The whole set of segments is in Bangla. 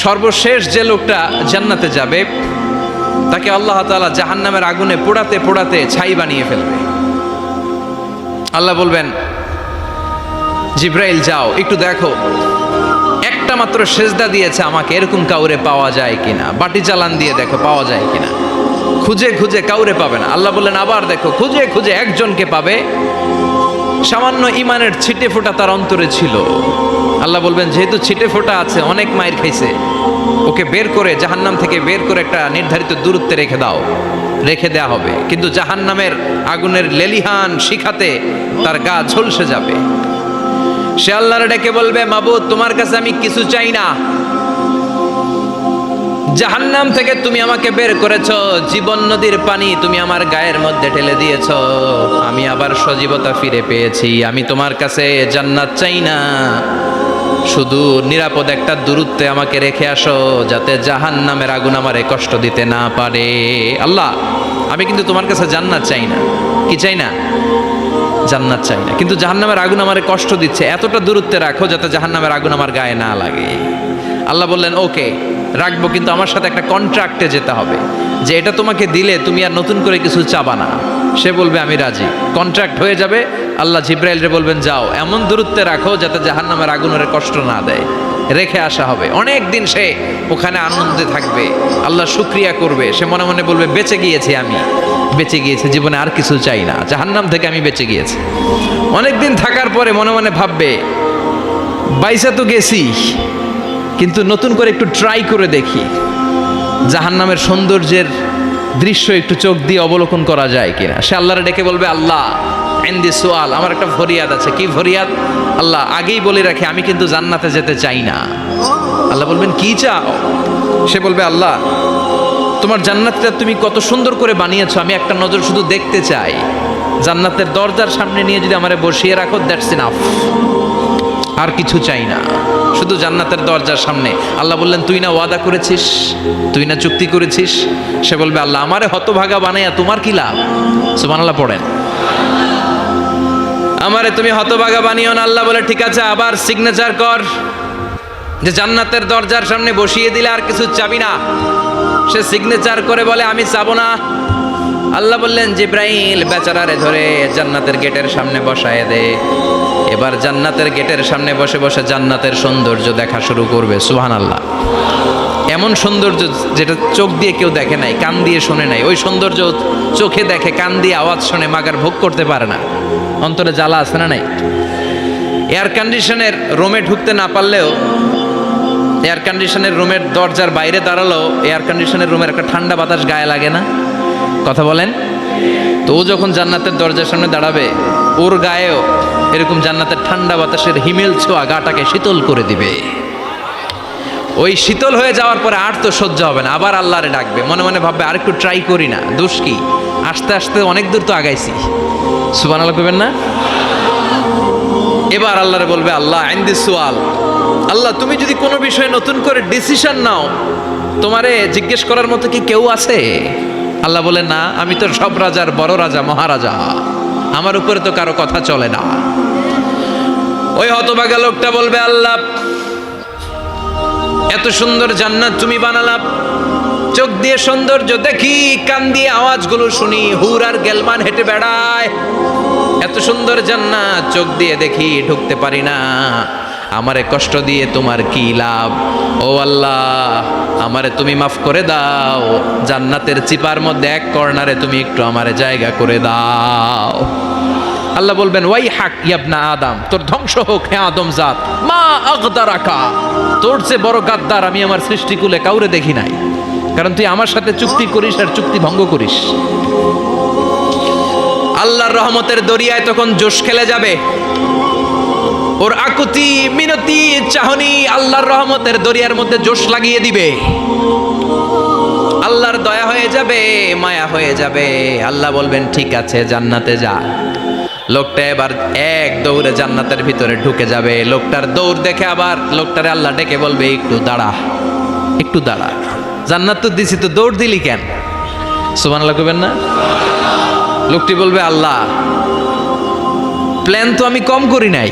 সর্বশেষ যে লোকটা জান্নাতে যাবে তাকে আল্লাহ তাআলা জাহান্নামের আগুনে পোড়াতে পোড়াতে ছাই বানিয়ে ফেলবে। আল্লাহ বলবেন, জিব্রাইল যাও একটু দেখো, একটা মাত্র সেজদা দিয়েছে আমাকে, এরকম কাউরে পাওয়া যায় কিনা, বাটি চালান দিয়ে দেখো পাওয়া যায় কিনা। খুঁজে খুঁজে কাউরে পাবে না। আল্লাহ বললেন আবার দেখো, খুঁজে খুঁজে একজনকে পাবে, সামান্য ইমানের ছিটে ফোঁটা তার অন্তরে ছিল। আল্লাহ বলবেন যেহেতু ছিটে ফোঁটা আছে, অনেক মায়ের খাইছে, ওকে বের করে জাহান্নাম থেকে বের করে একটা নির্ধারিত দূরত্বে রেখে দাও। রেখে দেয়া হবে, কিন্তু জাহান্নামের আগুনের লেলিহান শিখাতে তার গা ঝলসে যাবে। সে আল্লাহর ডেকে বলবে, মাবুদ তোমার কাছে আমি কিছু চাই না, জাহান্নাম থেকে তুমি আমাকে বের করেছো, জীবন নদীর পানি তুমি আমার গায়ের মধ্যে ঢেলে দিয়েছো, আমি আবার সজীবতা ফিরে পেয়েছি। আমি তোমার কাছে জান্নাত চাই না, শুধু নিরাপদ একটা দূরত্বে আমাকে রেখে আসো, যাতে জাহান্নামের আগুন আমারে কষ্ট দিতে না পারে। আল্লাহ আমি কিন্তু তোমার কাছে জান্নাত চাই না। কি চাই না? জান্নাত চাই না, কিন্তু জাহান্নামের আগুন আমারে কষ্ট দিচ্ছে, এতটা দূরত্বে রাখো যাতে জাহান্নামের আগুন আমার গায়ে না লাগে। আল্লাহ বললেন ওকে রাখবো, কিন্তু আমার সাথে একটা কন্ট্রাক্টে যেতে হবে, যে এটা তোমাকে দিলে তুমি আর নতুন করে কিছু চাবা না। সে বলবে আমি রাজি, কন্ট্রাক্ট হয়ে যাবে। আল্লাহ জিব্রাইলরে বলবেন যাও এমন দূরত্বে রাখো যাতে জাহান্নামের আগুন ওরে কষ্ট না দেয়। রেখে আসা হবে, অনেক দিন সে ওখানে আনন্দে থাকবে, আল্লাহ শুকরিয়া করবে। সে মনে মনে বলবে বেঁচে গিয়েছি, আমি বেঁচে গিয়েছি, জীবনে আর কিছু চাই না, জাহান্নাম থেকে আমি বেঁচে গিয়েছি। অনেকদিন থাকার পরে মনে মনে ভাববে বাইসা তো গেছি, কিন্তু নতুন করে একটু ট্রাই করে দেখি, জাহান্নামের সৌন্দর্যের দৃশ্য একটু চোখ দিয়ে অবলোকন করা যায় কিনা। সে আল্লাহরে ডেকে বলবে, আল্লাহ ইনদি সুআল, আমার একটা ফরিয়াদ আছে। কি ফরিয়াদ? আল্লাহ আগেই বলে রাখি, আমি কিন্তু জান্নাতে যেতে চাই না। আল্লাহ বলবেন কি চাও? সে বলবে আল্লাহ তোমার জান্নাতটা তুমি কত সুন্দর করে বানিয়েছো, আমি একটা নজর শুধু দেখতে চাই। জান্নাতের দরজার সামনে নিয়ে যদি আমারে বসিয়ে রাখো, দ্যাটস ইনাফ, আর কিছু চাই না, শুধু জান্নাতের দরজার সামনে। আল্লাহ বললেন তুই না ওয়াদা করেছিস, তুই না চুক্তি করেছিস। সে বলবে আল্লাহ আমারে হতভাগা বানাইয়া তোমার কি লাভ? সুবহানাল্লাহ পড়েন। আমারে তুমি হতভাগা বানিও না। আল্লাহ বলে ঠিক আছে, আবার সিগনেচার কর যে জান্নাতের দরজার সামনে বসিয়ে দিলে আর কিছু চাবি না। সে সিগনেচার করে বলে আমি চাবো না। আল্লাহ বললেন জিব্রাইল বেচারারে ধরে জান্নাতের গেটের সামনে বসায় দে। এবার জান্নাতের গেটের সামনে বসে বসে জান্নাতের সৌন্দর্য দেখা শুরু করবে। সুবহানাল্লাহ। এমন সৌন্দর্য যেটা চোখ দিয়ে কেউ দেখে নাই, কান দিয়ে শোনে নাই, ওই সৌন্দর্য চোখে দেখে, কান দিয়ে আওয়াজ শোনে, মাগার ভোগ করতে পারে না। অন্তরে জ্বালা আছে না নাই? এয়ার কন্ডিশনের রুমে ঢুকতে না পারলেও, এয়ার কন্ডিশনের রুমের দরজার বাইরে দাঁড়ালো, এয়ার কন্ডিশনের রুমের একটা ঠান্ডা বাতাস গায়ে লাগে না? কথা বলেন তো। ও যখন জান্নাতের দরজার সামনে দাঁড়াবে, ওর গায়েও এরকম জান্নাতের ঠান্ডা বাতাসের হিমেল ছোঁয়া গাটাকে শীতল করে দিবে। ওই শীতল হয়ে যাওয়ার পরে আর তো সহ্য হবে না, আবার আল্লাহরে ডাকবে, মনে মনে ভাববে আর একটু ট্রাই করি না, দোষ কি, আস্তে আস্তে অনেক দূর তো আগাইছি। সুবহানাল্লাহ কইবেন না? এবার আল্লাহরে বলবে আল্লাহ ইনদি সুআল, আল্লাহ তুমি যদি কোনো বিষয়ে নতুন করে ডিসিশন নাও, তোমারে জিজ্ঞেস করার মতো কি কেউ আছে? আল্লাহ বলে না, আমি তো সব রাজার বড় রাজা, মহারাজা, আমার উপরে তো কারো কথা চলে না। ওই হতভাগা লোকটা বলবে আল্লাহ এত সুন্দর জান্নাত তুমি বানালা, চোখ দিয়ে সৌন্দর্য দেখি, কান দিয়ে আওয়াজগুলো শুনি, হুর আর গেলমান হেঁটে বেড়ায়, এত সুন্দর জান্নাত চোখ দিয়ে দেখি, ঢুকতে পারি না, আমারে কষ্ট দিয়ে তোমার কি লাভ? ও আল্লাহ আমারে তুমি মাফ করে দাও, জান্নাতের চিপার মধ্যে এক কর্নারে তুমি একটু আমারে জায়গা করে দাও। আল্লাহ বলবেন ওয়াই হাক ইয়াবনা আদম, তোর ধ্বংস হোক হে আদম জাত, মা আগদারাকা, তোর চেয়ে বড় গাদ্দার আমি আমার সৃষ্টিকুলে কাউরে দেখি নাই, কারণ তুই আমার সাথে চুক্তি করিস আর চুক্তি ভঙ্গ করিস। আল্লাহর রহমতের দরিয়ায় তখন জোশ খেলে যাবে, ওর আকুতি মিনতি চাহনি আল্লাহর রহমতের দরিয়ার মধ্যে জোশ লাগিয়ে দিবে। আল্লাহর দয়া হয়ে যাবে, মায়া হয়ে যাবে। আল্লাহ বলবেন ঠিক আছে জান্নাতে যা। লোকটা এবার এক দৌড়ে জান্নাতের ভিতরে ঢুকে যাবে। লোকটার দৌড় দেখে আবার লোকটারে আল্লাহ ডেকে বলবে একটু দাঁড়া, একটু দাঁড়া, জান্নাত তো দিছি, তো দৌড় দিলি কেন? সুবহানাল্লাহ কইবেন না? লোকটি বলবে আল্লাহ প্ল্যান তো আমি কম করি নাই,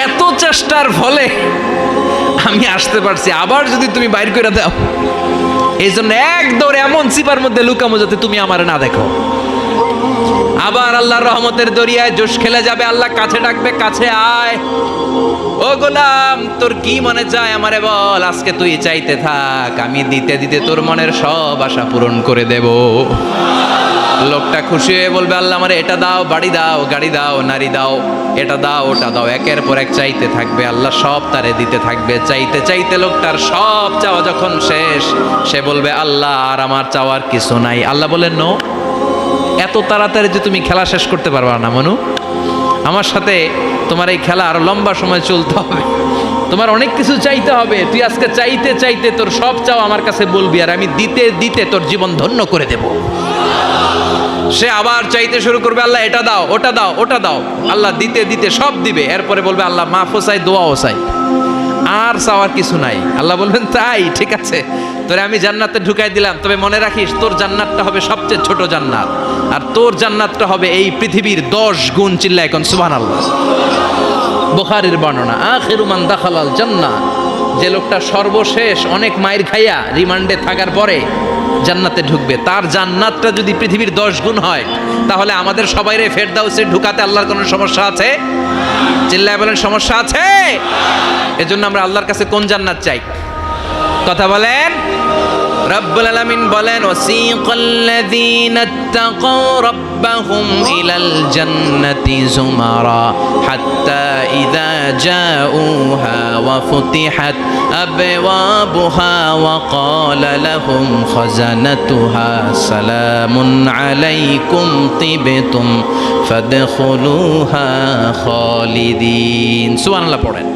এত চেষ্টার ফলে আমি আসতে পারছি, আবার যদি তুমি বাইর করে দাও, এই জন্য এক দৌড়ে এমন চিপার মধ্যে লুকামো যাতে তুমি আমার না দেখো। আবার আল্লাহর রহমতের দরিয়ায় জোশ খেলে যাবে, আল্লাহ কাছে ডাকবে, কাছে আয়, ও গোলাম তোর কি মনে চায় আমারে বল, আজকে তুই চাইতে থাক, আমি দিতে দিতে তোর মনের সব আশা পূরণ করে দেব। লোকটা খুশি হয়ে বলবে, আল্লাহ আমারে এটা দাও, বাড়ি দাও, গাড়ি দাও, নারী দাও, এটা দাও, ওটা দাও, একের পর এক চাইতে থাকবে, আল্লাহ সব তারে দিতে থাকবে। চাইতে চাইতে লোকটার সব চাওয়া যখন শেষ, সে বলবে, আল্লাহ আর আমার চাওয়ার কিছু নাই। আল্লাহ বলেন, নো, এত তাড়াতাড়ি যে তুমি খেলা শেষ করতে পারবা না মনু, আমার সাথে তোমার এই খেলা আরো লম্বা সময় চলতে হবে, তোমার অনেক কিছু চাইতে হবে। তুই আজকে চাইতে চাইতে তোর সব চাও আমার কাছে বলবি, আর আমি দিতে দিতে তোর জীবন ধন্য করে দেব। সে আবার চাইতে শুরু করবে, আল্লাহ এটা দাও, ওটা দাও, ওটা দাও, আল্লাহ দিতে দিতে সব দিবে। এরপরে বলবে, আল্লাহ মাফও চাই, দোয়াও চাই, আর চাওয়ার কিছু নাই। আল্লাহ বলবেন, তাই ঠিক আছে, তোরে আমি জান্নাতে ঢুকাই দিলাম, তবে মনে রাখিস তোর জান্নাতটা হবে সবচেয়ে ছোট জান্নাত, আর তোর জান্নাতটা হবে এই পৃথিবীর 10 গুণ। চিল্লায় এখন সুবহানাল্লাহ। বুখারীর বর্ণনা, আখিরু মান দাখালাল জান্নাহ, যে লোকটা সর্বশেষ অনেক মাইর খাইয়া রিমান্ডে থাকার পরে জান্নাতে ঢুকবে, তার জান্নাতটা যদি পৃথিবীর 10 গুণ হয়, তাহলে আমাদের সবাইরে ফেরদাউসে ঢুকাতে আল্লাহর কোনো সমস্যা আছে? চিল্লায় বলেন, সমস্যা আছে? এজন্য আমরা আল্লাহর কাছে কোন জান্নাত চাই? কথা বলেন। রব্বুল আলামিন বলেন, ওয়াসিকাল্লাযীনা ইত্তাকাউ রাব্বাহুম ইলাল জান্নাতি যুমারা হাত্তা ইযা জাউহা ওয়া ফুতিহাত আবওয়াবুহা ওয়া ক্বালা লাহুম খাজানাতুহা সালামুন আলাইকুম তিবতুম ফাদখুলুহা খালিদিন। সুবহানাল্লাহ পড়েন।